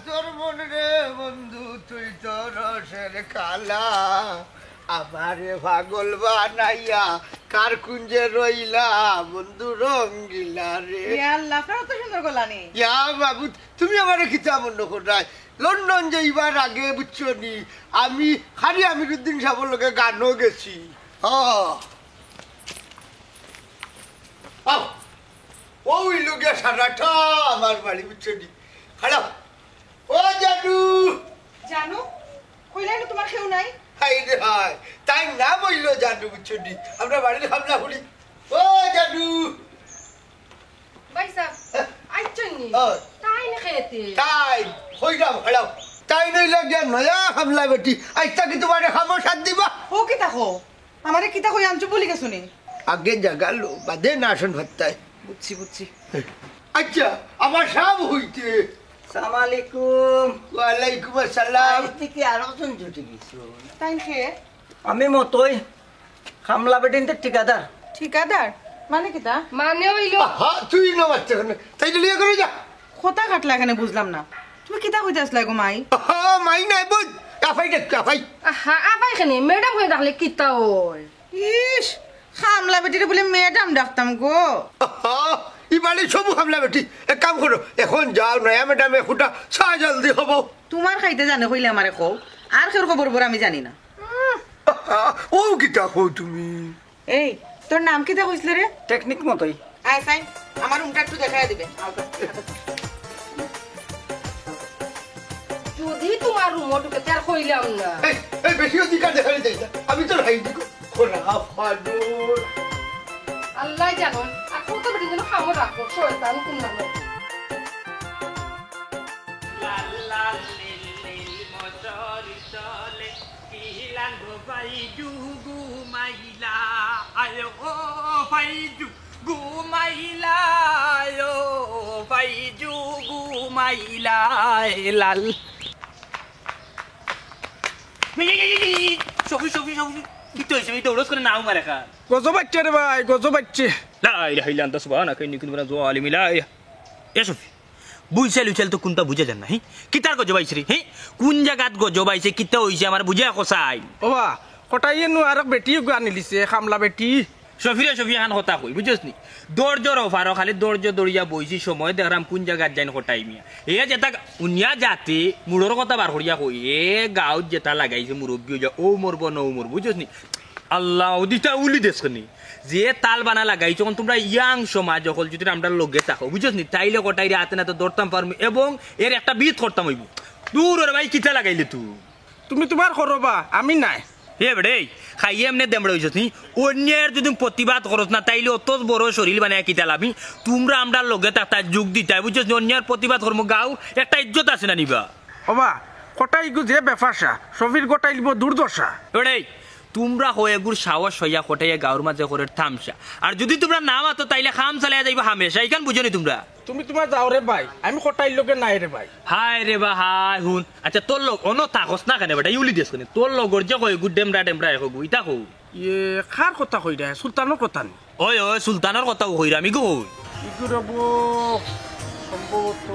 তোর মন রে বন্ধু তুই তো রসের কালা আমারে পাগল বানাইয়া কার কুঞ্জে রইলা বন্ধু রঙ্গিলা রে আল্লাহ তো সুন্দর গলানি ইয়া বাবু তুমি আমারে খিতা মন করাই লন্ডন যাইবার আগে বুঝছো নি আমি খালি আমিরুদ্দিন সাহেবের লগে গানও গেছি ওই লোকে সারাটা আমার বাড়ি বুঝছো নি খারাপ ও জাদু জানো কইলাই তোমার কেউ নাই হাই রে হাই তাই না বললো জাদু বুঝছো নি আমরা বাড়ির হামলা করি ও জাদু বাইসা আইছনি তাই না খেতে তাই হইরাম খারাপ তাই নই লাগে নয়া হামলা বেটি আইতা কি তোমারে খামো সাথ দিবা ও কিতা কো আমারে কিতা কই আনছো বলি গেছনি আগে জাগালো বাদে না আসন ভাত্তায় বুঝছি বুঝছি আচ্ছা আমার সব হইতে আসসালামু আলাইকুম ওয়ালাইকুম আসসালাম থেকে আরো জন জুটে গেছো তাই কে আমি মতই খামলা বেটিনতে ঠিকাদার ঠিকাদার মানে কিতা মানে হইলো হ্যাঁ তুই না বাচ্চা তাই লিয়ে করে যা খোতা কাটলা এখানে বুঝলাম না তুমি কিতা কইতে আসলা গো মাই মাই নাই বোধ কাফাই দেখ কাফাই আহা আবাই খানে ম্যাডাম হয়ে ডাকলে কিতা ওই ইস খামলা বেটিরে বলে ম্যাডাম ডাকতাম গো ইবারে সবু হামলা বেটি এক কাম করো এখন যাও নয়া ম্যাডামে খুঁটা চা জলদি হবো তোমার খাইতে জানে কইলে আমারে কও আর কেউ খবর বড় আমি জানি না ও কিতা কো তুমি এই তোর নাম কিতা কইছলে রে টেকনিক মতই আয় সাই আমার রুমটা একটু দেখায় দিবে যদি তোমার রুমও ঢুকে তার কইলাম না এই বেশি অধিকার দেখালে যাই না আমি তো হাই দিকো খোলা ফাদুর আল্লাহ জানো আর কত বেটি যেন খামো রাখবো শয়তান কোন নামে লাল সফি সফি সফি কি তো হইছে এটা ওরস করে নাও মারে খা গজো বাচ্চা রে ভাই গজো বাচ্চা লা ইলাহা ইল্লা আনতা সুবহানাকা ইন্নী কুনতু মিনাজ জালিমিন লা এ সফি বুঝছাল উছাল তো কোনটা বুঝা জান না হি কিতার গজো বাইছে রে হি কোন জায়গাত গজো বাইছে কিতা হইছে আমার বুঝা কসাই ওবা কটাইয়ে নু আর বেটি গানি লিছে খামলা বেটি সফিরে সফি হান কথা কই বুঝছস নি দরজর অফারো খালি দরজ দড়িয়া বইছি সময় দেখরাম কোন জায়গাত যাইন কটাই মিয়া এ যেটা উনিয়া জাতি মুড়র কথা বার করিয়া কই এ গাঁত যেটা লাগাইছে মুরব্বী যা ও মরব ন ও মরব বুঝছস নি আল্লাহ ওদিটা উলি দেশনি যে তাল বানা লাগাইছো তোমরা ইয়াং সমাজ হল যদি আমরা লগে থাকো বুঝছস নি তাইলে কটাইরে হাতে না তো দরতাম পারমু এবং এর একটা বিত করতাম হইব দূর রে ভাই কিতা লাগাইলে তুমি তোমার করবা আমি নাই এ বেড়ে খাইয়ে এমনি দেমড়ে হইছস নি অন্যের যদি প্রতিবাদ করস না তাইলে অত বড় শরীর বানায় কিতা লাভি তোমরা আমরা লগে থাকতা যুগ দিতাই বুঝছস নি অন্যের প্রতিবাদ করমু গাঁও একটা ইজ্জত আছে না নিবা ওবা কটাই গু যে বেফাসা সফির গোটাই লিব দুর্দশা বেড়ে তোমরা হয়ে গুড় সাহস হইয়া কোটাইয়া গাঁর মাঝে করে থামসা আর যদি তোমরা না মাতো তাইলে খাম চালাইয়া যাইবা হামেশা এইখান বুঝো নি তোমরা তুমি তোমার যাও রে ভাই আমি কটাই লোকে নাই রে ভাই হাই রে বা হাই হুন আচ্ছা তোর লোক অন্য থাকস না কেন বেটা ইউলি দেশ তোর লগর যে কই গুড ডেমরা ডেমরা এখন ইটা কই ইয়ে খার কথা কই রে সুলতানের কথা নি ওই ওই সুলতানের কথা কই আমি কই ইগু রব সম্ভবত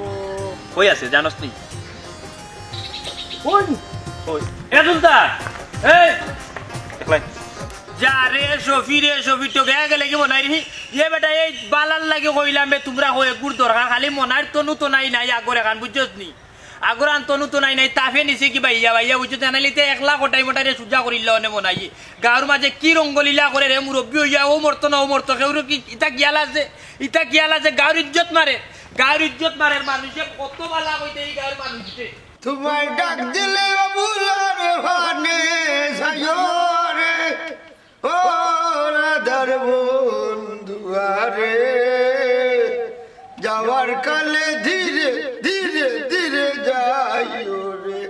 কই আছে জানোস নি ওই ওই এ সুলতান এই দেখলাই যা রে সফি তো গে গেলে কি মনাই রি এ বেটা এই বালার লাগে কইলাম বে তোমরা কই গুড় দরকার খালি মনার তনু তো নাই আগরে খান বুঝছস নি আগর আন তনু তো নাই তাফে নিছে কি ভাইয়া বুঝছস জানালিতে একলা কোটাই মোটারে সুজা করিল নে মনাই গাঁর মাঝে কি রঙ্গলীলা করে রে মুরব্বি হইয়া ও মরতো না ও মরতো কেউর কি ইটা গিয়ালা যে গাঁর ইজ্জত মারে মানুষে কত বালা কইতে এই গাঁর মানুষে তোমার ডাক দিলে বুলার ভানে সায়রে ও রাধার বন্ধুয়ারে যাওয়ার কালে ধীরে ধীরে ধীরে যাইও রে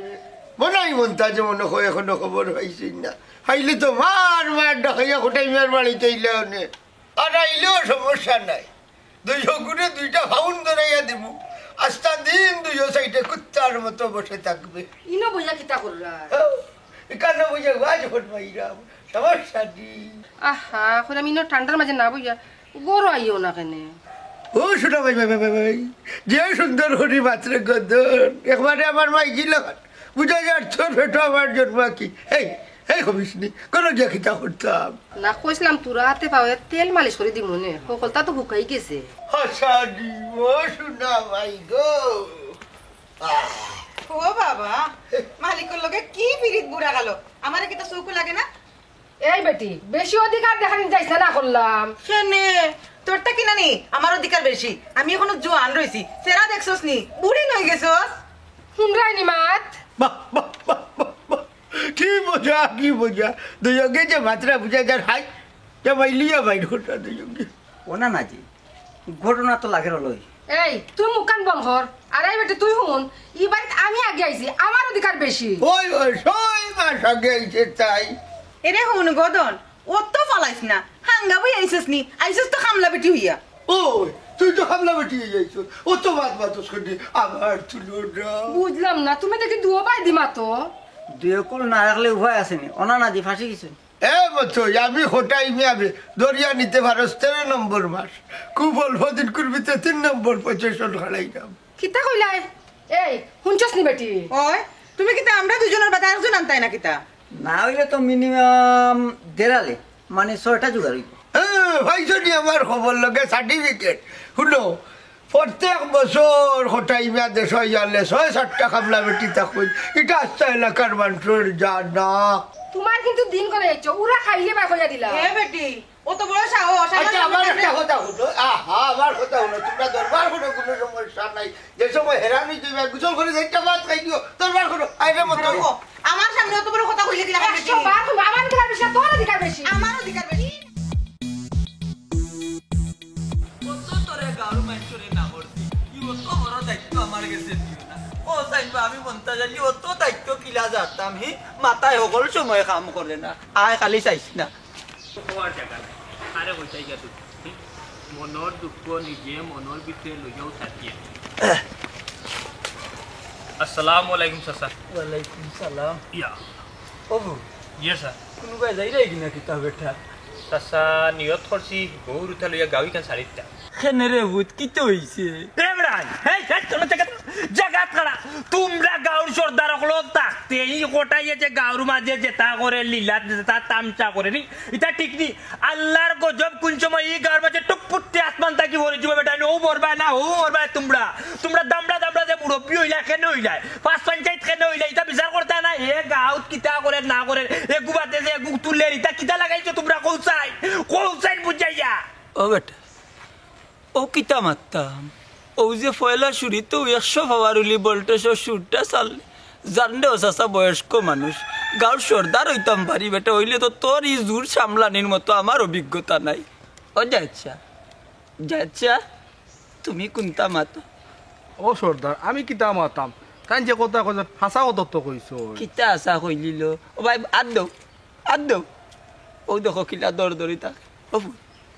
মনাই মনতা যে মনে হয় এখনো খবর হয়েছি না হাইলে তো মার ডাকাইয়া কোটাই মেয়ের বাড়িতে আইলে আর আইলেও সমস্যা নাই 200 গুণে 2টা ফাউন ধরাইয়া দিব আস্তা দিন 2 সাইডে কুত্তার মতো বসে থাকবে ইনো বইয়া কিতা কররা এখানে বুঝে গাছ ফটমাইরা সমস্যা দি আহা এখন আমি ঠান্ডার মাঝে না বইয়া গরু আইও না কেনে ও শোনা ভাই ভাই ভাই ভাই যে সুন্দর হরি মাত্র গদন একবারে আমার মাই গিল বুঝা যাচ্ছ সেটা আমার জন্ম কি এই এই হবিসনি কোনো গিয়া খিতা করতাম না কইছিলাম তোরা হাতে পাবে তেল মালিশ করে দিব নে সকলটা তো হুকাই গেছে হাসানি ও শোনা ভাই গো ও বাবা মালিকের লগে কি পিরিত বুড়া গেল আমারে কি তো চৌকো লাগে না এই বেটি বেশি অধিকার দেখানি যাইছে না করলাম কেনে তোরটা কি নানি আমার অধিকার বেশি আমি এখনো জোয়ান রইছি সেরা দেখছস নি বুড়ি নই গেছস শুনরাই নি মাত বাহ বাহ বাহ বাহ বাহ। কি বোঝা দুজকে যে মাত্রা বুঝা যার হাই যে মাইলিয়া বাইর করতা দুজকে ওনা না জি ঘটনা তো লাগের লই এই তুই মুকান বন্ধ কর আর এই বেটি তুই হুন ই বাড়িতে আমি আগে আইছি আমার অধিকার বেশি ওই ওই সই মাস আগে আইছে তাই এরে হুন গদন ও তো ফালাইছ না হাঙ্গা বই আইছস নি আইছস তো খামলা বেটি হইয়া ওই তুই তো হামলা বেটিয়ে যাইছ ও তো বাতস করে আমার তুলো না বুঝলাম না তুমি দেখি দুও বাই দিমা তো দুয়কুল না রাখলে উভয় আসেনি ওনা না জি ফাঁসি গেছে এ বতো আমি হোটাই মিয়াবে দরিয়া নিতে পারস 13 নম্বর মাস খুব অল্প দিন করবি তো 3 নম্বর পজিশন খাড়াইলাম কিতা কইলাই এই হুনছস নি বেটি ওই তুমি কিতা আমরা দুজনের বাদে আরেকজন আনতাই না কিতা না হইলে তো মিনিমাম দেড়ালে মানে 6টা জোগাড় হইব ভাইজনি আমার খবর লগে সার্টিফিকেট শুনো প্রত্যেক বছর হোটাই মিয়া দেশ হইয়ালে 6-7টা খামলা বেটি থাকুন এটা আস্তা এলাকার মানুষের জানা তোমার কিন্তু দিন করে যাইছো উরা খাইলে বাই কইয়া দিলা এ বেটি ও তো বড় সাহস আচ্ছা আমার একটা কথা হলো আমার কথা হলো তোমরা দরবার করো কোনো সমস্যা নাই যে সময় হেরান হইতে গুছল করে একটা ভাত খাই দিও দরবার করো আইরে মতো আমার সামনে অত বড় কথা কইলে দিলা বেটি 100 বার তুমি আমার অধিকার বেশি তোর অধিকার বেশি আমার অধিকার বেশি মাথায় সকল সময় কাম করে না আয় খালি চাইছ না হওয়ার জায়গা নাই আরে হইতাই গা তুই মনের দুঃখ নিজে মনের ভিতরে লইয়াও থাকিয়ে আসসালামু আলাইকুম চাচা ওয়ালাইকুম সালাম ইয়া ওবু ইয়ে স্যার কোনোবাই যাই রে কিনা কিতা বেটা চাচা নিয়ত করছি গৌর উঠা লইয়া গাঁও ইখান সারিটা খেনে ভূত কি তো হইছে এমরান হেই তোমরা জায়গা খাড়া তোমরা গাঁর সর্দার হলো থাকতে এই কোটাইয়ে যে গাঁর মাঝে যেটা করে লীলা যেটা তামচা করে নি এটা ঠিক নি আল্লাহর গজব কোন সময় এই গাঁর মাঝে টুকপুটতে আসমান থাকি ভরে যাবে বেটা ও মরবা না ও মরবা তোমরা দামড়া যে মুরব্বী হইলা কেন হইলা পাঁচ পঞ্চায়েত কেন হইলা এটা বিচার করতে না এ গাঁত কিতা করে না করে এ গুবাতে যে গু তুললে এটা কিতা লাগাইছো তোমরা কৌসাই বুঝাইয়া ও বেটা ও কিতা মারতাম ও যে ফয়লা সুরি তো 100 পাওয়ারুলি ভোল্টেজের সুরটা চাললে জানলে ও চাচা বয়স্ক মানুষ গাঁর সর্দার হইতাম পারি বেটা হইলে তো তোর এই জোর সামলানির মতো আমার অভিজ্ঞতা নাই ও যাচ্ছা তুমি কোনটা মাতো ও সর্দার আমি কিতা মাতাম তাই যে কথা কইছ হাসা কথা তো কইছো কিতা আশা কইলিল ও ভাই আদ দৌ ও দেখো কিলা দরদরি থাকে ও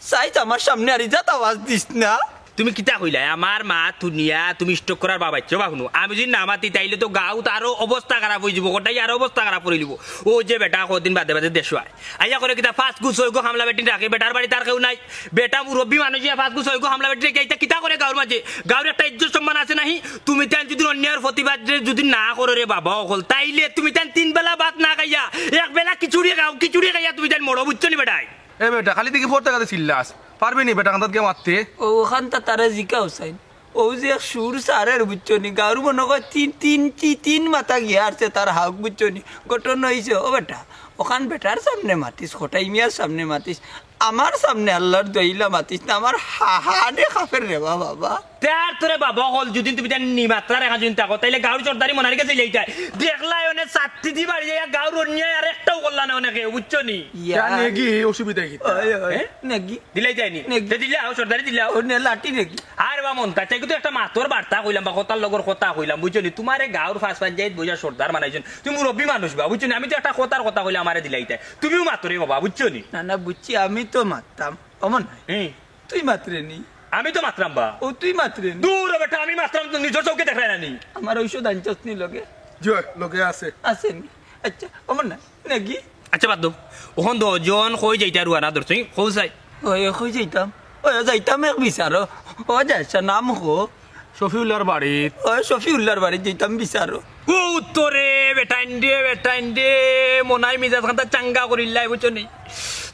সাইজ আমার সামনে আর ইজাত আওয়াজ দিস না তুমি কিতা কইলা আমার মা তুনিয়া তুমি স্টক করার বাবাচ্ছ বা শুনো আমি যদি নামাতি তাইলে তো গাঁত আরো অবস্থা খারাপ হয়ে যাব গোটাই আরো অবস্থা খারাপ করে দিব ও যে বেটা কদিন বাদে দেশ হয় আইয়া করে কিতা 5 গু 6 গু হামলা বেটি রাখে বেটার বাড়ি তার কেউ নাই বেটা মুরব্বী মানুষ 5 গু 6 গু হামলা বেটি রেখে এটা কিতা করে গাঁর মাঝে গাঁর একটা ইজ্জত সম্মান আছে নাহি তুমি তাই যদি অন্যায়ের প্রতিবাদ যদি না করো রে বাবা হল তাইলে তুমি তাই 3 বেলা ভাত না খাইয়া এক বেলা খিচুড়ি খাইয়া তুমি তাই মরো বুঝছো নি বেটাই এ বেটা খালি দেখি পড়তে কাছে চিল্লাস পারবি নি বেটা কান্দাত কে মারতে ও ওখানটা তারা জিকা হুসাইন ও যে সুর সারের বুঝছনি গারু মনে কর তিন মাথা গিয়ে আসছে তার হাক বুঝছনি ঘটনা হয়েছে ও বেটা ওখান বেটার সামনে মাতিস খোটাই মিয়ার সামনে মাতিস আমার সামনে আল্লাহর দইলা মাতিস না আমার হাহানে খাফের রে বাবা তার তোরে বাবা হল যদি তুমি তার নিমাত্রা রেখা যদি থাকো তাইলে গাঁর চর্দারি মনার কাছে লেইটাই দেখলাই অনেক সাতটি দি বাড়ি যায় গাঁর অন্যায় আর একটাও করলা না অনেকে বুঝছো নি নেগি অসুবিধা কি নাকি দিলাই যায়নি দিলাও সর্দারি দিলাও লাঠি নাকি আর বা মন তাই কিন্তু একটা মাতর বার্তা কইলাম বা কথার লগর কথা কইলাম বুঝছো নি তোমার গাঁর ফাঁস পঞ্চায়েত বোঝা সর্দার মানাইছেন তুমি মুরব্বী মানুষ বা বুঝছো নি আমি তো একটা কথার কথা কইলাম আমারে দিলাই তাই তুমিও মাতরে বাবা বুঝছো নি না বুঝছি আমি তো মারতাম অমন তুই মাত্রে নি আমি তো মাত্রাম বা ও তুই মাত্রে নি দূর বেটা আমি মাত্রাম তো নিজের চোখে দেখাই না নি আমার ঔষধ আনছস নি লগে জয় লোকে আছে আসেনি আচ্ছা অমন না নাকি আচ্ছা বাদ দো ওখান 10 জন কই যাইতা রুয়ানা ধরছই কই যাই ওই কই যাইতাম ও ও যাইতাম এক বিচারো ও যাইছা নাম হো শফিউল্লার বাড়িত ও শফিউল্লার বাড়ি যাইতাম বিচারো ও উত্তরে বেটাইন দে মনাই মিজাজ খান্তা চাঙ্গা করিল্লাই বুঝছো নি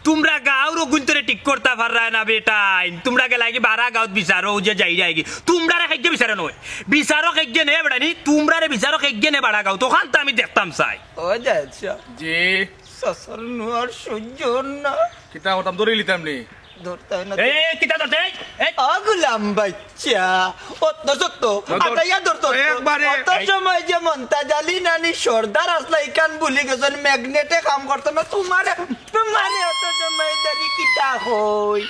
তোমরা গাঁর গুন্তরে ঠিক করতে পারা না বেটাইন তোমরা গেলা কি বারা গাঁত বিচারো যে যাই যায়গি তোমরা খেগে বিচারে নয় বিচারো খেগে নে বেটানি তোমরা বিচারো খেগে নে বাড়া গাঁও তখন তো আমি দেখতাম চাই ও যাইছা যে সসর নোয়ার সহ্য না কিতা হতাম ধরে লিতাম নি ধরতে না এ কিতা ধরতে এই আগুলাম বাচ্চা অত সত্য আটাইয়া ধরতো একবারে। অত সময় যে মন্তাজালি নানি সর্দার আসলাই কান ভুলি গেছেন ম্যাগনেটে কাম করতো না তোমার অত সময় দাঁড়ি কিতা হই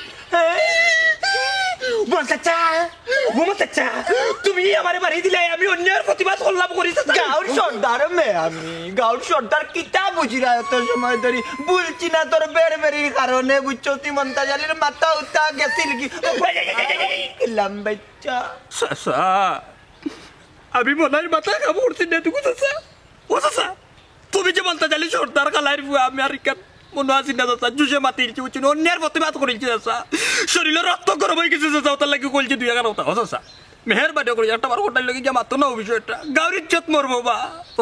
তুমি আমার বাড়ি দিলে আমি অন্যের প্রতিবাদ করলাম করিস গাউর সর্দার মে আমি গাউর সর্দার কিতা বুঝিরা এত সময় ধরি বলছি না তোর বেড়বেড়ির কারণে বুঝছো তুই মন্তাজালির মাথা উত্তা গেছিল কি কিলাম বাচ্চা আমি মনার মাথা খাবো উঠছি না তুই চাচা তুমি যে বলতে চালি সর্দার খালাই আমি আর ইকান মনে আছি না চাচা জুসে মাতি দিচ্ছি বুঝছি অন্যের প্রতিবাদ করেছি চাচা শরীরে রক্ত গরম হয়ে গেছে চাচা ওটার লাগে কলছি দুই এগারো ওটা চাচা মেহরবানি করে একটা বার হোটেল লাগে গিয়ে মাতো না বিষয়টা গাউর ইজ্জত মরবো বা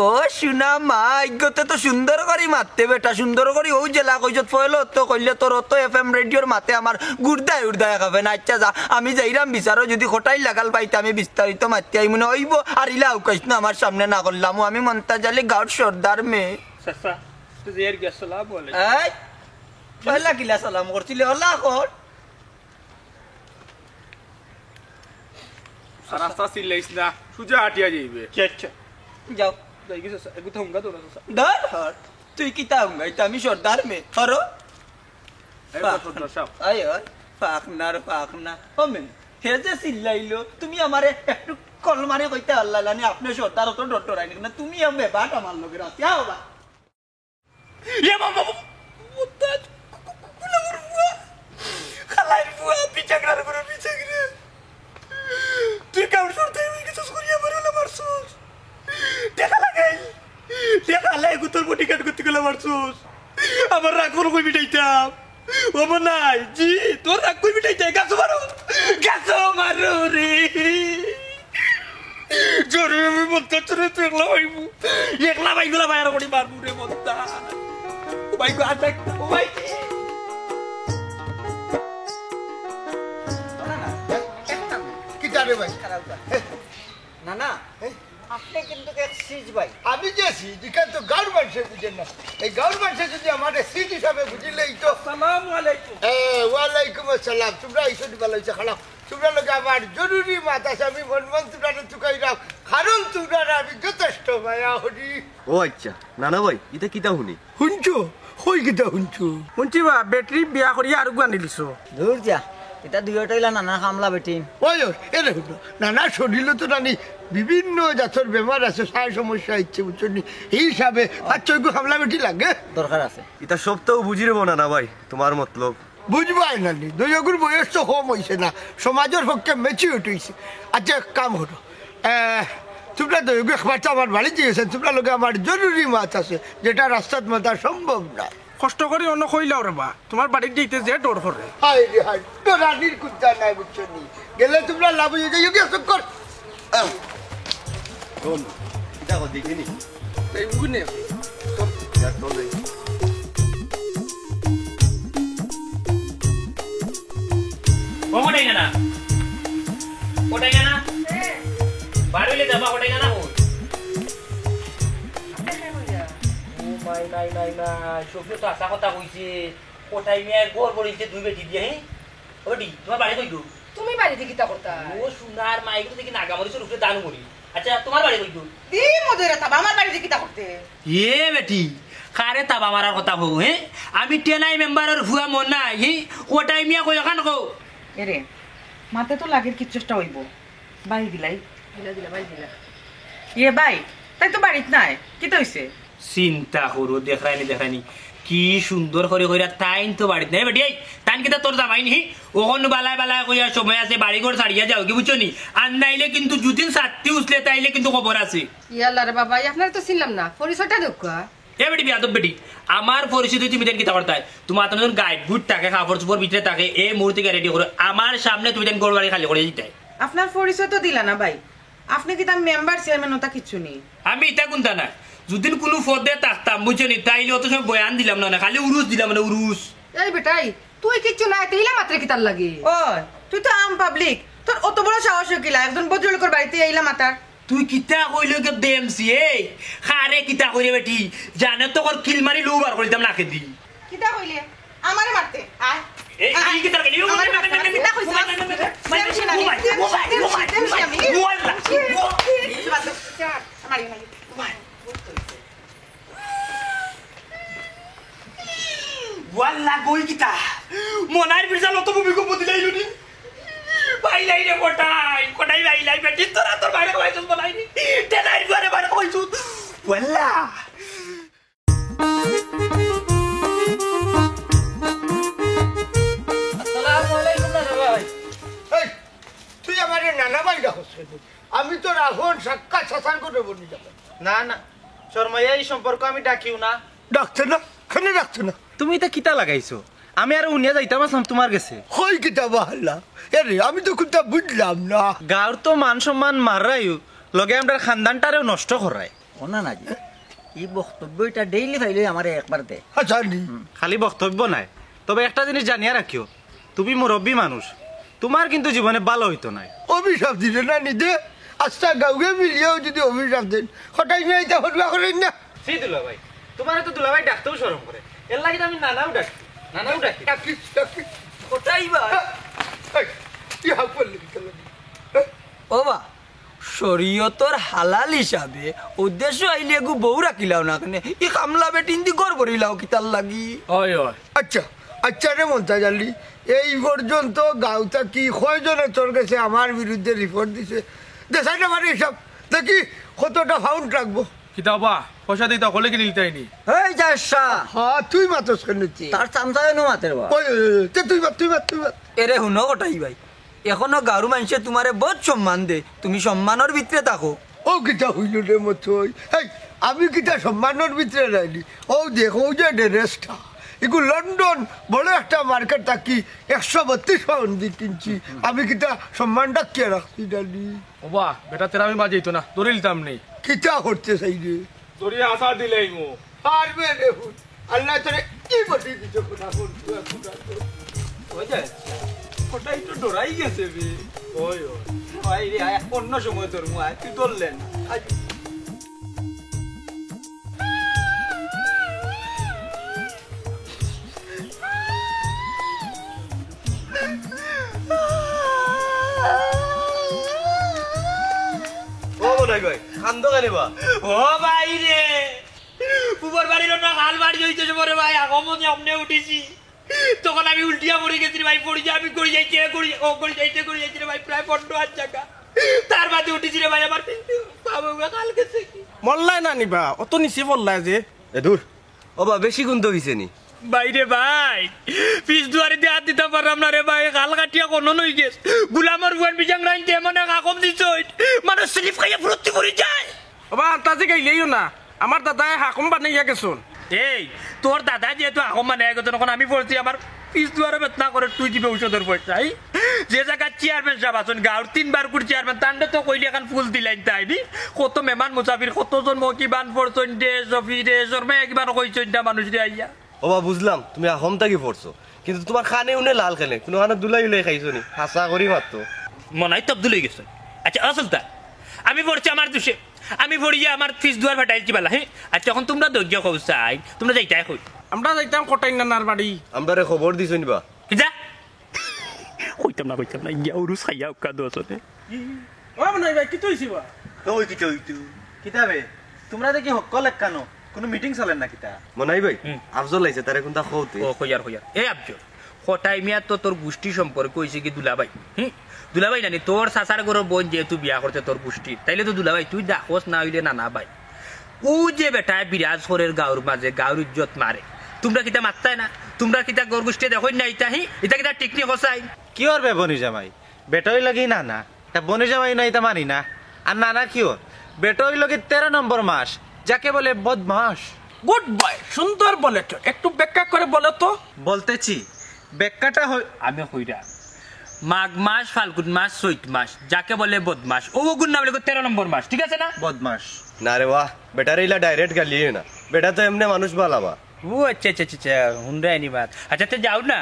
ও শুনা মা ইজ্ঞতে তো সুন্দর করি মারতে বেটা সুন্দর করি ও জেলা কইজত ফয়ল তো কইলে তোর তো এফএম রেডিওর মাতে আমার গুড়দায় উড়দায় খাবে না আচ্ছা যা আমি যাইরাম বিচারো যদি খোটাই লাগাল পাইতে আমি বিস্তারিত মারতে আই মনে হইব আর ইলা আউকাইস না আমার সামনে না করলাম আমি মন্তাজালি গাউর সর্দার মেয়ে চাচা তুই এর গেছ সালাম বলে এই পয়লা কিলা সালাম করছিলি হলা কর রাস্তা চিল্লাইস না সুজা হাটিয়া যাইবে আচ্ছা যাও যাই গেছে একটু হুঙ্গা তো না চাচা ধর হর তুই কিতা হুঙ্গাইতা আমি সর্দার মেয়ে হরো আয় ফাঁকনা হমেন হে যে চিল্লাইলো তুমি আমারে একটু কল মারে কইতে আল্লাহ আপনি সর্দার অত ডরাই না তুমি আমি বাট আমার লগে রাতে আবা ইয়ে বাবা মুতাজ কুলার বুয়া খালাই বুয়া পিচাগরার করে পিচাগরে তুই কাউর সরতে হই কিছু করিয়া মারলা মারছস দেখা লাগাই গুতর বডি কাট করতে গেলা মারছস আমার রাগ কোন কই বিটাইতাম ও মনাই জি তোর রাগ কই বিটাইতাই গাছ মারো রে জোরে আমি বলতে চলে একলা ভাইগুলা বাইর করে মারবো রে বলতা ও ভাই গো আটাক ও ভাই কিতা রে ভাই না না আপনি কিন্তু এক সিজ ভাই আমি যে সিট এখান তো গভর্নমেন্টে বুঝেন না এই গভর্নমেন্টে যদি আমাদের সিট হিসাবে বুঝিলেই তো আসসালামু আলাইকুম ওয়ালাইকুম আসসালাম তোমরা এইসব ভালো হয়েছে খালাম তোমরা লোক আমার জরুরি মাত আছে আমি মন তোমরা চুকাই রাও কারণ তোমরা আমি যথেষ্ট মায়া হরি ও আচ্ছা নানা ভাই এটা কিতা শুনি শুনছো হই কিতা শুনছো শুনছি বা ব্যাটারি বিয়া করিয়া আর গুয়া নিলিছো দূর যা এটা দুইটাইলা নানা কামলা বেটিন ওই এরে শুনো নানা শরীর তো নানি বিভিন্ন জাতের বেমার আছে সায় সমস্যা ইচ্ছে বুঝছো নি এই হিসাবে 5-6 হামলা বেটি লাগে দরকার আছে এটা সবটাও বুঝি রেব নানা ভাই তোমার মতলব বুঝবাই নানি দুইগুর বয়স তো কম হয়েছে না সমাজের পক্ষে মেচিউরিটি হয়েছে আচ্ছা এক কাম হলো তোমরা দুইগু একবার তো আমার বাড়িতে গেছেন তোমরা লোকে আমার জরুরি মাছ আছে যেটা রাস্তার মাথা সম্ভব না কষ্ট করে অন্য কইলাও রে বা তোমার বাড়ির যেতে যে ডর করে হাই রে হাই তো রানীর কুত্তা নাই বুঝছো নি গেলে তোমরা লাভ হয়ে যাই গিয়ে কর কোন এটা দেখিনি এই গুনে ওটাই না বাড়িলে যাবা ওটাই না ও নাই সবজি তো আশা কথা কইছে ওটাই মেয়ে গোর বড়িতে দুই বেটি দিয়ে ওডি তোমার বাড়ি কই গো তুমি বাড়িতে কিতা করতা ও সোনার মাইগুলো দেখি নাগামরিচের উপরে দান করি আচ্ছা তোমার বাড়ি কই গো দি মধুরে তাবা আমার বাড়িতে কিতা করতে এ বেটি কারে তাবা মারার কথা কও আমি টেনাই মেম্বারের ভুয়া মন নাই ওটাই মিয়া কই ওখান কও এরে মাতে তো লাগের কি চেষ্টা হইব বাই দিলাই দিলা বাই দিলা ইয়ে বাই তাই তো বাড়িত নাই কিতা হইছে চিন্তা করো দেখায়নি কি সুন্দর করে কইরা তাইন তো বাড়িতে নাই বেটি তাইন কিতা তোর জামাই নি ওখন বালায় কইয়া সময় আছে বাড়ি ঘর ছাড়িয়া যাও কি বুঝছো নি আর নাইলে কিন্তু দুদিন সাতটি উছলে তাইলে কিন্তু খবর আছে ইয়াল্লা রে বাবা আপনার তো চিনলাম না পরিচয়টা দেখা এ বেটি বিয়াদব বেটি আমার পরিচিতি তুমি দেন কিতা করতে তোমার তো গাইড বুট থাকে কাপড় চোপড় ভিতরে থাকে এই মুহূর্তে রেডি করো আমার সামনে তুমি দেন গোল বাড়ি খালি করে দিতে আপনার পরিচয় তো দিলা না ভাই আপনি কি তার মেম্বার চেয়ারম্যান ওটা কিছু নেই আমি এটা কোনটা না যদি কোনো পদে থাকতাম বুঝছো নি তাইলে অত সময় বয়ান দিলাম না খালি উরুস দিলাম মানে উরুস এই বেটাই তুই কিচ্ছু না তেইলা মাত্র কিতার লাগে ও তুই তো আম পাবলিক তোর অত বড় সাহস কিলা একজন ভদ্রলোকের বাড়িতে আইলা মাতার তুই কিতা কইল কে দেমসি এই খারে কিতা কইরে বেটি জানে তো কর কিল মারি লু বার করিতাম নাকে দি কিটা কইলে আমারে মারতে আয় এই কিতা কইলি আমারে মারতে কিটা কইছ ওয়াল্লা কই কিতা মনার বিরসা লত ভূমিকম্প দিলাইলো নি বাইলাই রে কোটাই বাইলাই বেটি তোরা তোর বাইরে কইছস বলাই নি তেনাই ঘরে বাইরে কইছস ওয়াল্লা আসসালামু আলাইকুম নানা ভাই এই, তুই আমার নানা ভাই ডাকছ আমি তো রাখন সাক্ষাৎ শাসন করে বলি যাবে না না শর্মাইয়া এই সম্পর্ক আমি ডাকিও না ডাকছে না খানে ডাকছে না তুমি এটা কিতা লাগাইছো আমি আর উনিয়া যাইতাম আসলাম তোমার কাছে কই কিতাব হাল্লা এরে আমি তো কোনটা বুঝলাম না গাঁর তো মান সম্মান মারাইও লগে আমরা খানদানটারেও নষ্ট করায় ও না না জি এই বক্তব্য এটা ডেইলি ফাইলে আমার একবার দে আচ্ছা নি খালি বক্তব্য নাই তবে একটা জিনিস জানিয়া রাখিও তুমি মুরব্বী মানুষ তোমার কিন্তু জীবনে ভালো হইতো নাই অভিশাপ দিলে না নিদে আচ্ছা গাউকে মিলিয়েও যদি অভিশাপ দেন হঠাৎ নিয়ে এটা হটবা করেন না সেই দুলাভাই তোমার তো দুলাভাই ডাকতেও শরম করে এর লাগে আমি নানাও ডাকি ডাকিস ডাকিস কোথায় বা এই, কি হাক করলি ও বা শরীয়তর হালাল হিসাবে উদ্দেশ্য আইলে গু বউ রাখিলাও না কেন ই কামলা বেটিন দি গড় বড়িলাও কিতার লাগি ওই ওই আচ্ছা আচ্ছা রে মন্তাজ আলী এই পর্যন্ত গাঁওটা কি কয়জনে তোর কাছে আমার বিরুদ্ধে রিপোর্ট দিছে দেখাই না মানে হিসাব দেখি কতটা ফাউন্ড রাখবো কিতাবা পয়সা দিতে হলে কি নিলতাইনি এই যাসা হ্যাঁ তুই মাতস কেন তার চামচায় নো মাতের বা তুই মাত তুই মাত তুই মাত এরে হুনো কটাই ভাই এখনো গারু মানুষে তোমারে বহুত সম্মান দে তুমি সম্মানের ভিতরে থাকো ও কিতা হইল রে মতই এই আমি কিতা সম্মানের ভিতরে রাইলি ও দেখো যে ড্রেসটা এগুলো লন্ডন বড় একটা মার্কেট থাকি 132 পাউন্ড দিয়ে কিনছি আমি কিতা সম্মানটা কে রাখছি ডালি ওবা বেটা তেরা আমি বাজাইতো না ধরে নিতাম নেই কিতা করতে চাই রে তোরে আশা দিলেই মো পারবে রে হুন আল্লাহ তোরে কি বলি দিছো কথা বল ওই যে ওটা একটু ডরাই গেছে বে ওই ওই ভাই রে অন্য সময় তোর মুআ তুই ধরলেন ও মনাই ভাই কান্দ কেনে বা ও ভাই রে উপর বাড়ির না হাল বাড়ি হইতেছে পরে ভাই আগমন সামনে উঠেছি তখন আমি উল্টিয়া পড়ে গেছি ভাই পড়ি আমি করে যাইতে করে যাইতে রে ভাই প্রায় 15 টাকা তার বাদে উঠেছি রে ভাই আমার বাবা কাল গেছে কি মল্লাই না নিবা অত নিচে পড়লাই যে এ দূর ও বা বেশি গুণ তো হইছে নি বাইরে ভাই পিস দুয়ারে দিয়ে হাত দিতে পারলাম না রে ভাই কাল কাটিয়া কোনো নই গেছ গুলামার বুয়ান বিজাং রাইতে মনে কাকম দিছ মানে স্লিপ খাইয়া ভর্তি করে যায় ওবা আন্তাজে গাইলেইও না আমার দাদায় হাকম বানাইয়া গেছুন এই তোর দাদা যেহেতু এখন মানে তখন আমি বলছি আমার পিস দুয়ারে বেতনা করে তুই দিবে ঔষধের পয়সা যে জায়গায় চেয়ারম্যান সাহেব আছেন গাঁর 3 বার করে চেয়ারম্যান তান্ডে তো কইলে এখন ফুল দিলেন তাই নি কত মেহমান মুসাফির কতজন মকিবান পড়ছেন দেশ অফিস একবার কইছেন না মানুষ দিয়ে আইয়া ও বা বুঝলাম তুমি আহম থাকি পড়ছো কিন্তু তোমার খানে উনে লাল খেলে কোনো খানে দুলাই উলাই খাইছো নি হাসা করি মাত্র মনাই তবদুল হয়ে গেছে আচ্ছা আসল তা আমি পড়ছি আমার দোষে আমি পড়িয়া আমার ফিস দুয়ার ফাটাইছি বেলা হ্যাঁ আচ্ছা এখন তোমরা ধৈর্য খাও চাই তোমরা যাইতাই কই আমরা যাইতাম কটাই নানার বাড়ি আমরা খবর দিছো নিবা যা কইতাম না ইয়া উরুস খাইয়া উকা দোসতে ও মনাই ভাই কি তুইছি বা ওই কিটা হইতো কিতাবে তোমরা দেখি হকল একখানো কোনো মিটিং চলেন না কিতা মনাই ভাই আফজল লাইছে তারে কোনটা খৌতে ও কইয়ার এই আবজো হঠাই মিয়া তো তোর গোষ্ঠী সম্পর্কে কইছে কি দুলাভাই দুলাভাই নানি তোর সাসার ঘরের বোন যেহেতু বিয়া করতে তোর গোষ্ঠী তাইলে তো দুলাভাই তুই ডাকস না হইলে না ভাই ও যে বেটায় বিরাজ করের গাঁর মাঝে গাঁর ইজ্জত মারে তোমরা কিতা মারতাই না তোমরা কিতা গর গোষ্ঠী দেখই না এটা কিতা টেকনিক হসাই কি করবে বনি জামাই বেটই লাগি না না তা বনি জামাই না এটা মানি না আর নানা কি ওর বেটই লগে 13 নম্বর মাস যাকে বলে বদমাস গুড বয়, সুন্দর বলেছ। একটু ব্যাখ্যা করে বলো তো। বলতেছি ব্যাখ্যাটা আমি কইরা মাঘ মাস, ফাল্গুন মাস, চৈত মাস, যাকে বলে বদমাস, ও গুণ না বলে 13 নম্বর মাস, ঠিক আছে না? বদমাস। না রে বাহ, বেটারে ইলা ডাইরেক্ট গালিয়ে না, বেটা তো এমনি মানুষ বালাবা। ও আচ্ছা আচ্ছা আচ্ছা, হুন্ডা এনি বাত। আচ্ছা তো যাও না,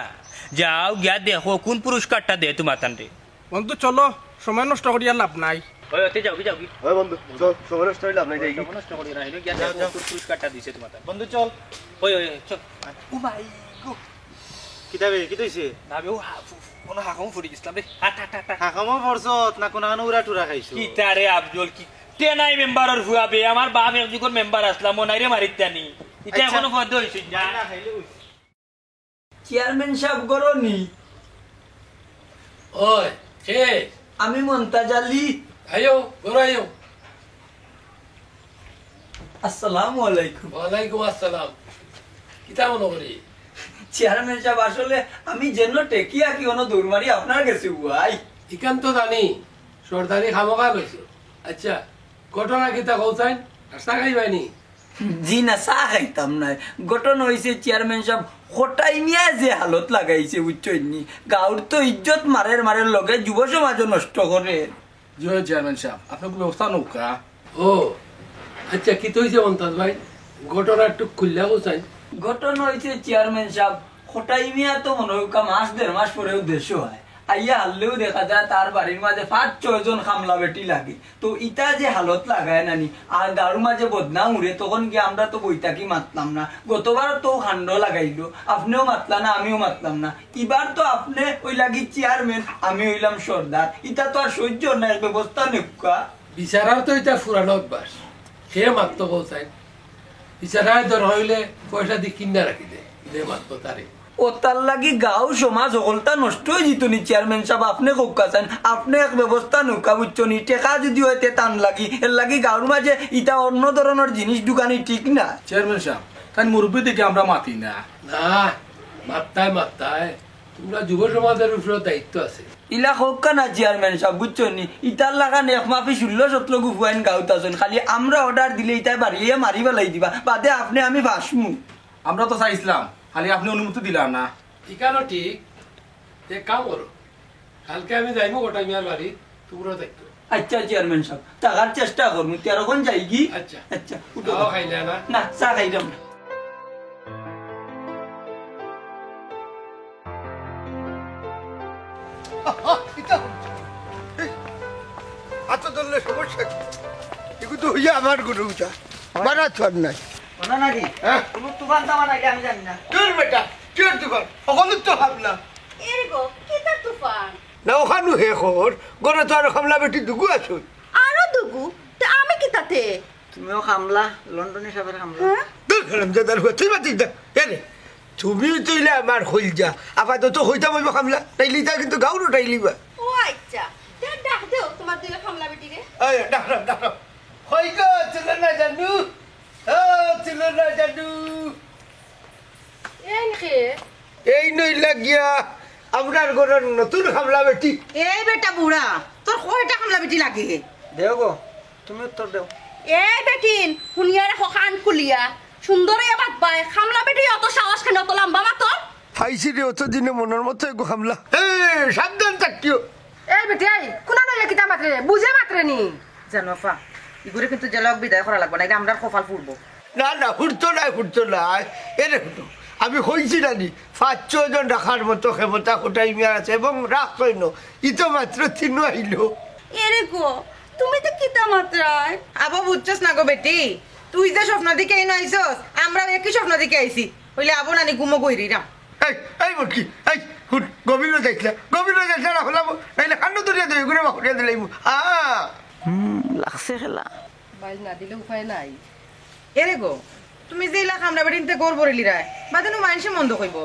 যাও গিয়া দেখো কোন পুরস্কারটা দে তোমার তান্তে। বন্ধু চলো, সময় নষ্ট করিয়া লাভ নাই। ওই ওতে যাও যাও ওই বন্ধু চল, সময় নষ্ট হইলে আপনি যাই। নষ্ট করি না, গিয়া দেখো কোন পুরস্কারটা দিছে তোমার তান্তে। বন্ধু চল। ওই ওই চল। ও ভাই গো, কিতাবে কি দইছে? না বে ও কোন হাকম ফুরি গেছলাম রে। হাট হাট হাট। হাকামো পড়ছত না কোন উড়া টুরা খাইছো? কি তারে আব্দুল, কি টেনাই মেম্বারের হুয়াবে, আমার বাপ একজুগর মেম্বার আসলাম, মনাইরে মারিতানি। এটা এখনো পদ হইছে না। চেয়ারম্যান সাহেব গরনি, ওই কে? আমি মন্তাজ আলী। আয়ো ঘরে আয়ো। আসসালামু আলাইকুম। ওয়ালাইকুম আসসালাম। কিতা মনে করি? চেয়ারম্যান সাহেব আসলে আমি যেন টেকিয়া কি কোনো দৌড়মারি আপনার গেছি ভাই। ইকান তো জানি সর্দারি খামোকা লইছো। আচ্ছা ঘটনা কিতা কৌছাইন? রাস্তা খাইবাইনি? জি না, চা খাইতাম না। ঘটনা হয়েছে চেয়ারম্যান সাহেব হটাই মিয়া যে হালত লাগাইছে বুঝছনি, গাঁর তো ইজ্জত মারের মারের লগে যুব সমাজও নষ্ট করে। জয় চেয়ারম্যান সাহেব, আপনার ব্যবস্থা নৌকা। ও আচ্ছা, কি তো হয়েছে মন্তাজ ভাই? ঘটনা একটু খুললা কৌছাইন। ঘটনা হয়েছে চেয়ারম্যান সাহেব হটাই মিয়া তো মনে হয় মাস 1.5 মাস পরেও দেশ হয়, আইয়া হারলেও দেখা যায় তার বাড়ির মাঝে 5-6 জন খামলা বেটি লাগে। তো ইটা যে হালত লাগায় নানি আর গাড়ুর মাঝে বদনাম উড়ে, তখন গিয়ে আমরা তো বইটাকি মাতলাম না। গতবার তো খান্ড লাগাইলো, আপনিও মাতলা না, আমিও মাতলাম না। এবার তো আপনি ওই লাগি চেয়ারম্যান, আমি হইলাম সর্দার, ইটা তো আর সহ্য না, ব্যবস্থা নেকা। বিচারাও তো এটা ফুরানো অভ্যাস, সে মাত্র কৌছাইন। বিচারায় ধর হইলে পয়সা দিয়ে কিনা রাখি দে মাত্র তারে। ও তার লাগি গাঁও সমাজ সকলটা নষ্ট হয়ে যেত নি চেয়ারম্যান সাহেব। আপনি কৌকাছেন, আপনি এক ব্যবস্থা নৌকা বুঝছো নি, টেকা যদি হইতে টান লাগি এর লাগি গাঁর মাঝে ইটা অন্য ধরনের জিনিস দোকানি ঠিক না। চেয়ারম্যান সাহেব তাই মুরব্বী থেকে আমরা মাতি না। না মাত্তায় মাত্তায় তোমরা যুব সমাজের উপরে দায়িত্ব আছে। ইলা হোকা না চেয়ারম্যান সাহেব বুঝছো নি, ইটার লাগান এক মাফি 16-17 গুফাইন গাঁত আছেন, খালি আমরা অর্ডার দিলে ইটাই বাড়িয়ে মারি পেলাই দিবা, বাদে আপনি আমি ভাসমু। আমরা তো চাইছিলাম, খালি আপনি অনুমতি দিলাম না। ঠিকানো ঠিক, এক কাম করো, কালকে আমি যাইবো গোটা মিয়ার বাড়ি, তোমরা দেখো। আচ্ছা চেয়ারম্যান সাহেব, টাকার চেষ্টা করবো, তেরোক্ষণ যাই কি। আচ্ছা আচ্ছা খাইলে না? না, চা খাইলাম না। আচ্ছা ধরলে সমস্যা কি? এগুলো তো হইয়া আমার গুরু উঠা মারা ছাড় নাই। হ্যাঁ কোনো তুফান তামান আইলে আমি জানি না। তোর বেটা তোর দোকান ওখানে তো ভাবনা এরগো কিতা তুফান না, ওখানে হে খবর গড়ে তো আর খামলা বেটি দুগু আছো। আরো দুগু তে আমি কিতাতে? তুমিও খামলা, লন্ডনে সবের খামলা। তোর খেলাম দাদার হুয়া তুই মাতিস দা এরে, তুমি তুইলে আমার হইল যা আপাতত হইতাম হইব খামলা, তাইলি তা কিন্তু গাউরো টাইলিবা। ও আচ্ছা, তে ডাক দেও তোমার দুই খামলা বেটি রে। এই ডাকরাম ডাকরাম হই গো চলে না জানু, ও চলে না জানু। এই কে এই নই লাগিয়া আপনার ঘরের নতুন খামলা বেটি। এই বেটা বুড়া, তোর কয়টা খামলা বেটি লাগে? দেও গো, তুমি উত্তর দেও। এই বেটিন শুনিয়া রাখো কান খুলিয়া, সুন্দর এবার বাই খামলা বেটি অত সাহস কেন, অত লম্বা মাতর? খাইছি রে অত দিনে মনের মতো একটু খামলা। সাবধান থাকিও। এই বেটি আই কোনা নয় কিতা মাত্রে বুঝে মাত্রে নি জানো আপা, ইগুরে কিন্তু জেলক বিদায় করা লাগবে না, এটা আমরা কপাল ফুটবো। না না ফুটতো নাই ফুটতো নাই, এরে ফুটো আমি হয়েছি নানি 5-6 জন রাখার মতো ক্ষমতা কোটাই মিয়ার আছে এবং রাখ কইন ইতো মাত্র 3 আইলো। এরে গো তুমি তো কিতা মাত্রায় আবো বুঝছস না গো বেটি, তুই যে স্বপ্ন দিকে এই নইছস, আমরা একই স্বপ্ন দিকে আইছি। হইলে আবো নানি গুমো গইরিরাম। এই এই মুটকি এই হুট গভীর যাইছিলা না হলাম নাইলে কান্ড দরিয়া দেবে ঘুরে বাকুড়িয়া দিলাইমু। লাগছে খেলা বাইল না দিলে উপায় নাই। এরে গো তুমি যে ইলা খামলা বেটিনতে গোর বরিলি রায় বাদে নু মানুষে মন্দ কইব।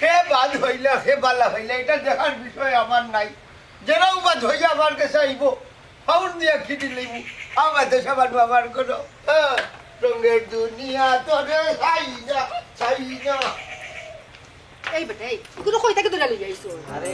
হে বাদ হইলা হে বালা হইলা এটা দেখার বিষয় আমার নাই, যেরাও বাদ হইয়া আমার কাছে আইব ফাউন দিয়া খিটি লইমু, আমার দেশে বানু আমার কোনো রঙের দুনিয়া তোরে চাই না। এই বেটা এই কোনো কই থেকে দূরে লই যাইছো? আরে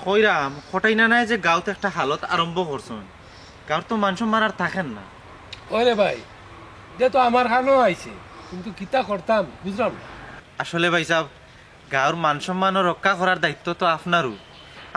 কইরাম খটাই না নাই যে গাঁওতে একটা হালত আরম্ভ করছেন গাঁর তো মানুষ মারার থাকেন না ওরে ভাই যে তো আমার খানো আইছে কিন্তু কিতা করতাম বুঝলাম না আসলে ভাই সাহেব গাঁর মান সম্মান রক্ষা করার দায়িত্ব তো আপনারও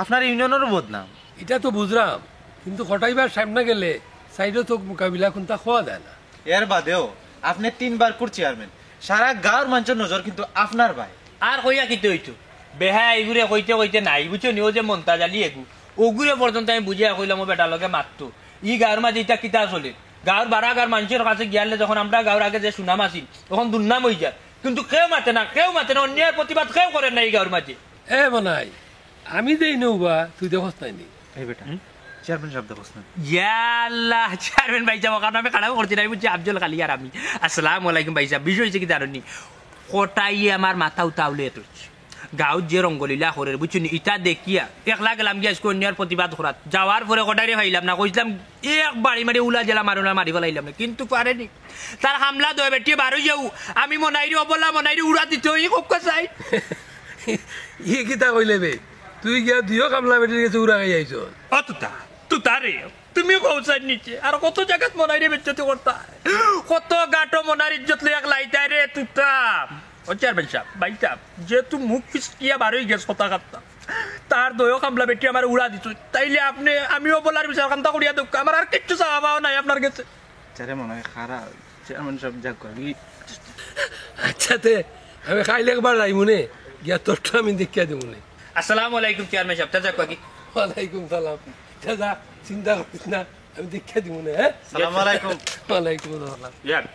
আপনার ইউনিয়নেরও বদনাম এটা তো বুঝলাম কিন্তু হটাইবার সামনে গেলে সাইডে তো মোকাবিলা কোনটা খোয়া দেয় না এর বাদেও আপনি 3 বার চেয়ারম্যান সারা গাঁর মানুষের নজর কিন্তু আপনার ভাই আর কইয়া কিতে হইতো বেহা এইগুড়ে কইতে কইতে নাই বুঝছো নিও যে মন্তা জালি এগু ওগুড়ে পর্যন্ত আমি বুঝিয়া কইলাম ও বেটার লগে মারতো ই গাঁর মাঝে ইটা কিতা চলে গাঁর বারাগার মানুষের কাছে গিয়ালে যখন আমরা গাঁর আগে যে সুনাম আসিল তখন দুর্নাম হয়ে যায় কিন্তু কেউ মাতে না অন্যায়ের প্রতিবাদ কেউ করে না এই গাঁর মাঝে এ বানাই আমি দেই নৌবা তুই দেখস নাই নি এই বেটা চেয়ারম্যান সাহেব দেখছ না ইয়াল্লাহ চেয়ারম্যান ভাই যাবো কারণ আমি খারাপ করছি না আমি বুঝছি আফজল খালি আর আমি আসসালামু আলাইকুম ভাই সাহেব বিষয় হয়েছে কি জানি কটাই আমার মাথা উতাউলে এতছে গাঁৱত যে রঙ্গলীলা করে বুঝছি ইটা দেখিয়া একলা গেলাম গিয়ে অন্যায়ের প্রতিবাদ করাত যাওয়ার পরে কটারে ভাইলাম না কইছিলাম এক বাড়ি মারি উলা জেলা মারি ফেলাইলাম না কিন্তু পারেনি তার হামলা দয়ে বেটিয়ে বারো যাও আমি মনাইরি অবলা মনাইরি উড়া দিতে ওই খুব চাই ই কিতা কইলে বে তুই গিয়া দুইও কামলা বেটির কাছে উড়া গাই আইছ তুতারে তুমি পৌঁছাই নিচে আর কত জায়গাত মনাইরে বেজ্জতি করতা কত গাটো মনার ইজ্জত লই এক লাইতাই রে তুতা ও চেয়ারম্যান সাহেব ভাই সাহেব যেহেতু মুখ ফিসকিয়া বারোই গেছ কথা কাটতা তার দয়ও কামলা বেটি আমার উড়া দিত তাইলে আপনি আমিও বলার বিচার কান্তা করিয়া দুঃখ আমার আর কিচ্ছু চাওয়া নাই আপনার কাছে চারে মনে হয় খারাপ চেয়ারম্যান সাহেব যা করি আচ্ছা তে আমি খাইলে একবার যাই মনে গিয়া তোরটা আমি দেখিয়া দিব মনে আসসালামু আলাইকুম চেয়ারম্যান সাহেব তাজা কি ওয়ালাইকুম সালাম যা চিন্তা করিস না আমি দেখিয়া দিব মনে হ্যাঁ সালাম আলাইকুম ওয়ালাইকুম আসসালাম ইয়ার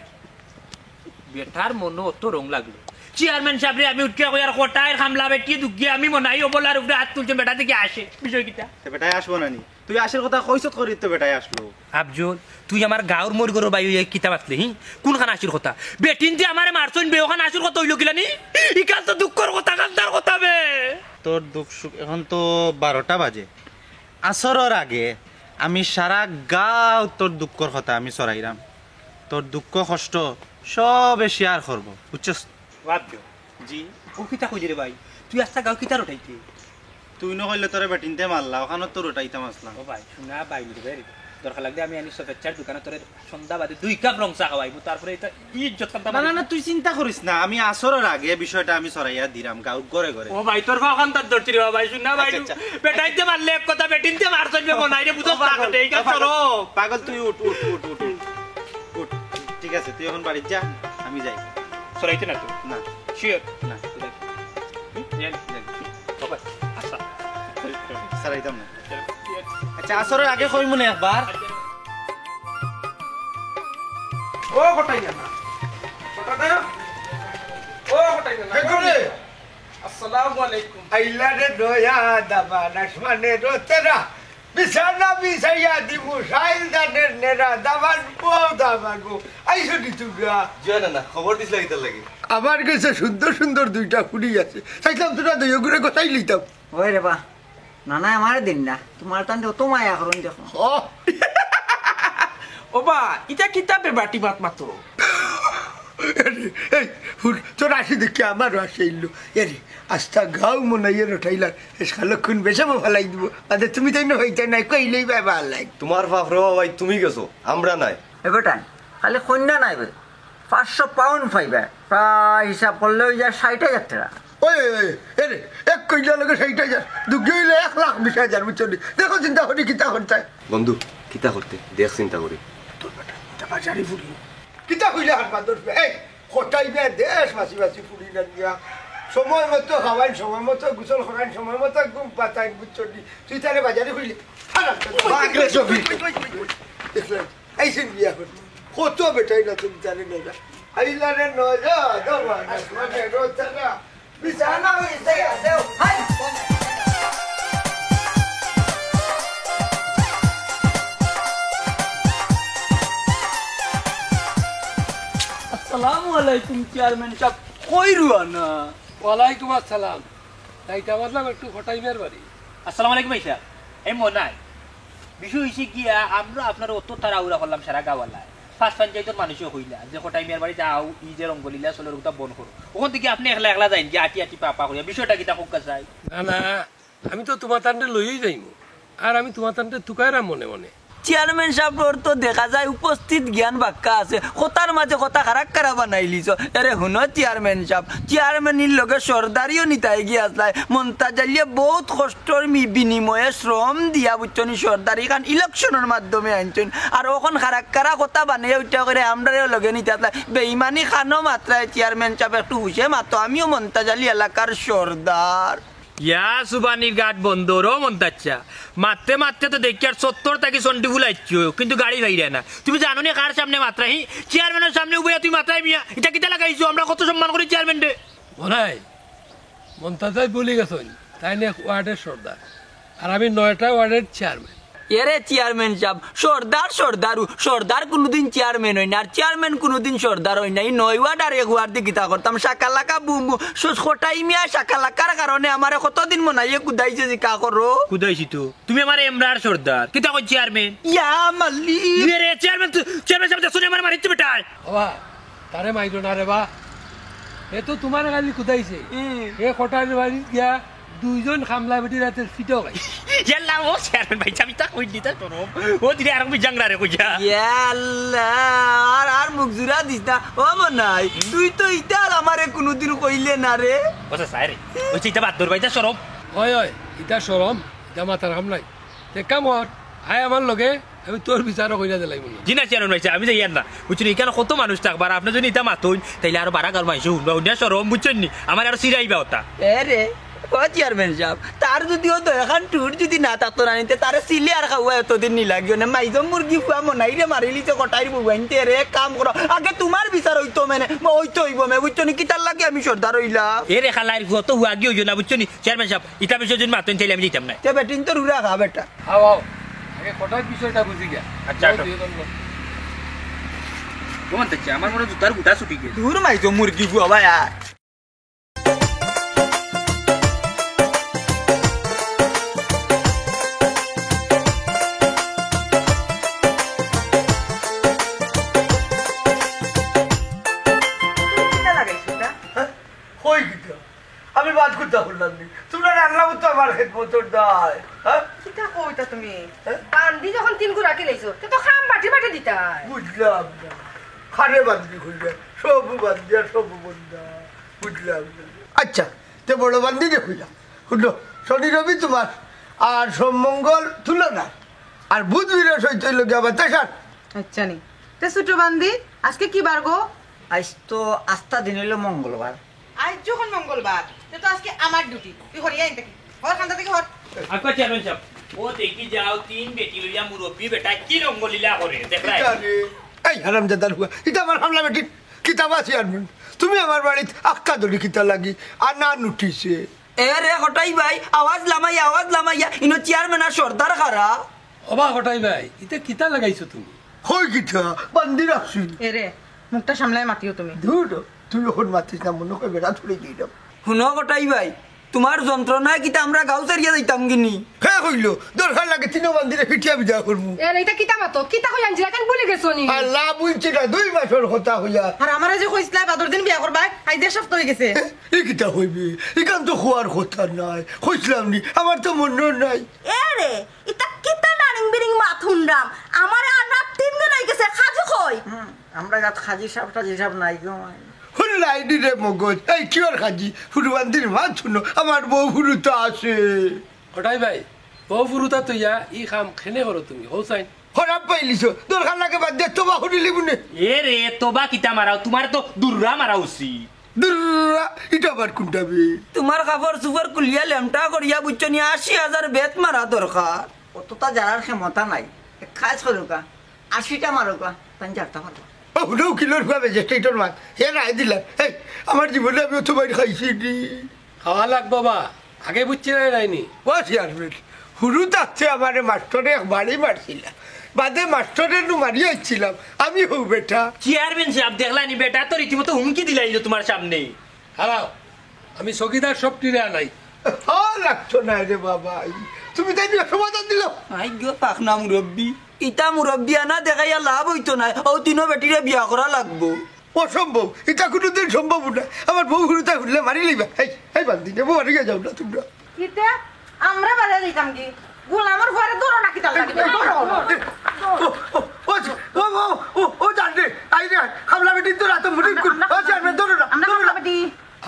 বেটার মনে অত রং লাগলো চেয়ারম্যান সাহেব রে আমি উঠিয়া কই আর কোটায় হামলা বেটি দুগিয়া আমি মনাই বলার উপরে হাত তুলছে বেটা থেকে আসে বিষয় কিটা তে বেটাই আসবো না নি তুই আসের কথা কইছত করি তো বেটাই আসলো আফজল তুই আমার গাঁর মোর গরো বায়ু এই কিতাব আসলে হি কোনখান আসির কথা বেটিন যে আমারে মারছইন বে ওখান আসির কথা হইল কিলানি ইকাল তো দুঃখর কথা কান্তার কথা বে তোর দুঃখ সুখ এখন তো 12টা বাজে আসরের আগে আমি সারা গাঁও তোর দুঃখর কথা আমি সরাইরাম তোর দুঃখ কষ্ট সবে শেয়ার করবো বুঝছস আফজল জি ও কিতা কইলি রে ভাই তুই আস্তা গাঁও কিতার উঠাইতে তুই ন কইলে তোরে বেটিনতে মারলা ওখানে তোর ওটাইতাম আসলাম ও ভাই শুনা বাইলি রে দরকার লাগলে আমি আনি সফেচ্চার দোকানে তোর সন্ধ্যা বাদে 2 কাপ রং চা খাওয়াইবো তারপরে এটা ইজ্জত কান্তা না না তুই চিন্তা করিস না আমি আসরের আগে বিষয়টা আমি সরাইয়া দিরাম গাঁও ঘরে ঘরে ও ভাই তোর ফাখান তার ধরতি রে ভাই শুনা ভাই বেটাইতে মারলে এক কথা বেটিনতে মারছইন বে বনাই রে বুঝছ না কাটে এই কাজ করো পাগল তুই উঠ ঠিক আছে তুই এখন বাড়ি যা আমি যাই সরাইতে না তো না শিওর না ওকে আচ্ছা সরাইতাম না আচ্ছা আসরের আগে কই মনে একবার ও হটাই না ও হটাই না করে আসসালামু আলাইকুম আইলা রে দয়া দাবা নাশমানে রতেরা বিছানা বিছাইয়া দিমু সাইল দানের নেরা দাবান পো দাবাগো আইসো দিতুগা জিয়া না খবর দিছলা কিতা লাগি আমার কাছে সুন্দর সুন্দর দুইটা ফুড়ি আছে চাইতাম তোরা দইয়া ঘুরে গোটাই লইতাম ওই রে বা না না আমার দিন না তোমার টান তো মায়া করুন দেখো ও বা ইটা কিতাবে বাটি বাত মাতো এই ফুল তোর আসি দেখি আমারও আসে ইল্লু এরে আস্তা গাও মনে ইয়ে রঠাইলার সালক্ষণ বেসাবো ভালাই দিব আদে তুমি তাই না হইতে নাই কইলেই ভাই ভাল লাগ তোমার বাপ রে ভাই তুমি গেছো আমরা নাই এ বেটা খালি কন্যা নাই 500 পাউন্ড পাইবে প্রায় হিসাব করলে ওই যা 60,000 টাকা ওই এরে এক কইলা লগে 60,000 দুগে হইলে 1,20,000 বুঝলি দেখো চিন্তা করি কিতা করতে বন্ধু কিতা করতে দেখ চিন্তা করি তোর বেটা এটা বাজারে ফুড়ি কিতা কইলে হাত বাদর এই হটাইবে দেশ মাসি মাসি ফুড়ি না দিয়া সময় মতো খাওয়াই সময় মতো গোসল করাই সময় মতো ঘুম পাতাই বুঝলি তুই তাহলে বাজারে কইলি পাগলে ছবি দেখলেন এইসেন বিয়া করবি কত বেটাই না তুমি জানি না আইলারে নজা দবা মানে রোতারা বিছানা বিছাইয়া দেও হাই আসসালামু আলাইকুম চেয়ারম্যান সাহেব কই রুয়ানা ওয়ালাইকুম আসসালাম তাইটা বললাম একটু হটাইবার বাড়ি আসসালামু আলাইকুম ভাইসা এই মনাই বিষয় হইছে গিয়া আমরা আপনার অত তাড়াহুড়া করলাম সারা গাওয়ালায় ফার্স্ট পঞ্চায়েতের মানুষও হইলা যে কোটাই মেয়ের বাড়ি যাও ই যে রঙ্গলীলা চলের কথা বন করো ওখান থেকে আপনি একলা একলা যাইন যে আটি আটি পাপা করিয়া বিষয়টা কিতা খুব চাই না আমি তো তোমার তান্ডে লইই যাইমু আর আমি তোমার তান্ডে তুকাইরাম মনে মনে চেয়ারম্যান সাহেবর তো দেখা যায় উপস্থিত জ্ঞান বাক্কা আছে কথার মাঝে কথা খারাপ খারাপ বানাইলিছ আরে হুনো চেয়ারম্যান সাহেব চেয়ারম্যানের লগে সর্দারিও নিতাই গিয়ে আসলাই মন্তাজালিয়ে বহুত কষ্টর বিনিময়ে শ্রম দিয়া বুঝছনি সর্দারি খান ইলেকশনের মাধ্যমে আনছেন আর ওখন খারাপ খারা কথা বানিয়ে উঠা করে আমরাও লগে নিতে আসলাই বেইমানি খানো মাত্রায় চেয়ারম্যান সাহেব একটু হুসে মাতো আমিও মন্তাজালি এলাকার সর্দার ইয়া সুবানির গাট বন্ধ রো মন্তাচ্ছা মারতে মারতে তো দেখি আর 70 টাকি সন্টি ফুলাইছো কিন্তু গাড়ি ভাইরে না তুমি জানো না কার সামনে মাত্রাহি চেয়ারম্যানের সামনে উবে তুমি মাত্রাই মিয়া এটা কিটা লাগাইছো আমরা কত সম্মান করি চেয়ারম্যান রে মনাই মন্তাজাই বলি গেছেন তাই নিয়ে ওয়ার্ডের সর্দার আর আমি 9টা ওয়ার্ডের চেয়ারম্যান এরে চেয়ারম্যান সাহেব সর্দার সর্দারু সর্দার কোনোদিন চেয়ারম্যান হয় না আর চেয়ারম্যান কোনোদিন সর্দার হয় না এই 9 ওয়ার্ড আর 1 ওয়ার্ড দিয়ে গীতা করতাম শাকালাকা বুম খোটাই মিয়া শাকালাকার কারণে আমার কতদিন মনে হয় কুদাইছে যে কা করো কুদাইছি তো তুমি আমার এমরার সর্দার কিতা কই চেয়ারম্যান ইয়া মাল্লি রে চেয়ারম্যান সাহেব শুনে আমার মারিতে বেটা বাবা তারে মাইরো না রে বা এ তো তোমার গালি কুদাইছে এ খটার বাড়ি গিয়া 2 জন খামলা বেটি রাতে ফিটো গাই ইয়াল্লা ও চেয়ারম্যান ভাই আমি তা কই দিতা তোর ও দিরে আর আমি জাংলা রে কইয়া ইয়াল্লা আর মুখ জুরা দিস না ও মনাই তুই তো ইটা আমারে কোনোদিন কইলে না রে ওসা সাইরে ওই চিতা বাদ দর ভাইটা সরব ওই ওই ইটা শরম ইটা মাথার হামলাই তে কামর আয় আমার লগে আমি তোর বিচার কইরা দিলাই বলি জিনা চেয়ারম্যান ভাই আমি যাই না বুঝছেন এখানে কত মানুষ থাকবার আপনি যদি এটা মাতুন তাইলে আরো বাড়া কার মাইছে হুনবা হুনবা সরম বুঝছেন নি আমার আরো সিরাইবা ওটা এরে ও চেয়ারম্যান সাহেব তার যদিও তো এখন টুর যদি না থাকতো না নিতে তারে সিলে আর খাওয়া এতদিন নি লাগিও না মাইজ মুরগি ফুয়া মনাই রে মারিলিছে কটাই বুবাইতে রে কাম করো আগে তোমার বিচার হইতো মানে হইতো হইব মে বুঝছো নি কিতার লাগে আমি সর্দার হইলাম এ রে খালার কত হুয়া গিয়ে হইও না বুঝছো নি চেয়ারম্যান সাহেব এটা বিষয় যদি মাতুন তাইলে আমি দিতাম না তে বেটিন তো রুরা খা বেটা আও আও আগে খটার বিষয়টা বুঝি গিয়া আচ্ছা কোন তাচ্ছে আমার মনে জুতার গুটা ছুটি গেছে দূর মাইজ মুরগি ফুয়া ভাই আমি বাদ করতে পারলাম নি তোমরা রান্না করতে আমার খেদমতর দায় হ্যাঁ কিটা কইতা তুমি বান্দি যখন 3 গুড়া কিলাইছো তে তো খাম বাটি বাটি দিতা বুঝলাম না খারে বান্দি খুলবে সব বান্দি আর সব বন্ধা বুঝলাম না আচ্ছা তে বড় বান্দি রে খুললাম শুনো শনি রবি তোমার আর সোম মঙ্গল তুলনা আর বুধ বৃহস্পতি হইল গিয়ে আবার তেসার আচ্ছা নি তে ছোট বান্দি আজকে কি বার গো আজ তো আস্থা দিন হইলো মঙ্গলবার আজ যখন মঙ্গলবার তে তো আজকে আমার ডিউটি তুই হরিয়া আইন থাকি হর খান্দা থেকে হর আপকা চেয়ারম্যান সাহেব ও দেখি যাও 3 বেটি লইয়া মুরব্বি বেটা কি রঙ্গলীলা করে দেখলাই এই হারামজাদার হুয়া এটা আমার হামলা বেটি কিতাব আছে আর তুমি আমার বাড়িতে আক্কা ধরি কিতা লাগি আর না নুটিছে এ রে হটাই ভাই আওয়াজ লামাইয়া ইনো চেয়ারম্যান আর সর্দার খারা অবা খটাই ভাই ইতে কিতা লাগাইছো তুমি হই কিতা বান্দি রাখছি এ রে মুখটা সামলায় মাতিও তুমি ধুর তুই যখন মাতিস না মনে করে বেড়া ছড়ে দিয়ে দাও শুনো হটাই ভাই তোমার যন্ত্রণায় কিতা আমরা গাঁও চারিয়া যাইতাম কিনি হ্যাঁ কইলো দরকার লাগে তিনো বান্দিরে ফিটিয়া বিদা করবো এ এটা কিতা মাতো কিতা কই আনছিলা কেন ভুলে গেছো নি আল্লাহ বুঝছি না 2 মাসের কথা হইয়া আর আমারে যে কইছলা বাদর দিন বিয়া করবা আই দেড় সপ্তাহ হয়ে গেছে এই কিতা হইবে এখান তো খোয়ার কথা নাই কইছিলাম নি আমার তো মনে নাই এ রে এটা কিতা নারিং বিরিং মাথুনরাম আমারে আনা 3 দিন হই গেছে খাজু কই আমরা গাত খাজি সাহেব নাই গো লাইনি রে মগজ এই কি আর খাজি ফুরবান্দির মা শুনো আমার বউ ফুরু তো আসে খটাই ভাই বউ ফুরুতা তুইয়া ই খাম খেনে করো তুমি হোসাইন খারাপ পাইলিছ দরকার লাগে বাদ দে তোবা শুনিলি বুনে এ রে তোবা কিতা মারাও তোমার তো দুর্রা মারা উচিত দুর্রা এটা আবার কোনটা বে তোমার কাপড় সুপার কুলিয়া লেমটা করিয়া বুঝছো নি 80,000 বেত মারা দরকার অতটা জানার ক্ষমতা নাই খাস করুকা 80টা মারুকা 50টা মারো ওটাও কিলোর পাবে যে স্টেটর মাছ হে রায় দিলাম এই আমার জীবনে আমি অত বাইরে খাইছি নি খাওয়া লাগবো বা আগে বুঝছি না রাইনি বস আসবেন হুরু থাকছে আমার মাস্টরে বাড়ি মারছিল বাদে মাস্টরের নু মারিয়ে হচ্ছিলাম আমি হু বেটা চেয়ারম্যান সাহেব দেখলানি বেটা তো রীতিমতো হুমকি দিলাইলো তোমার সামনে হারাও আমি চকিদার সব টিরে আনাই লাগতো না রে বাবা তুমি তাই সমাধান দিল আই গো পাখনা মুরব্বী ইটা মুরব্বী আনা দেখাইয়া লাভ হইতো না ও তিনো বেটিরে বিয়া করা লাগবো অসম্ভব এটা কোনোদিন সম্ভব না আমার বউ হুরুতা হুরলে মারি লইবা এই বান্দি নেবো মারি যাও না তোমরা কিতা আমরা বাজারে দিতাম কি গোলামের ঘরে ধরো নাকি তার লাগবে ও জানরে আই রে খামলা বেটি তো রাত মুড়ি ও জানরে ধরো না আমরা বেটি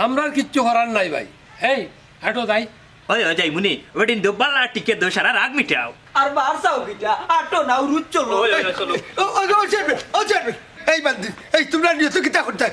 আমরা কিচ্ছু করার নাই ভাই এই হাঁটো যাই ওই যাই মুনি ওদিন দো বালা টিকে দো সারা রাগ মিটাও আর বার চাও কিটা আটো না রুচ চলো চলো ও জানরে এই বান্দি এই তোমরা নিয়ে তো কিতা করতে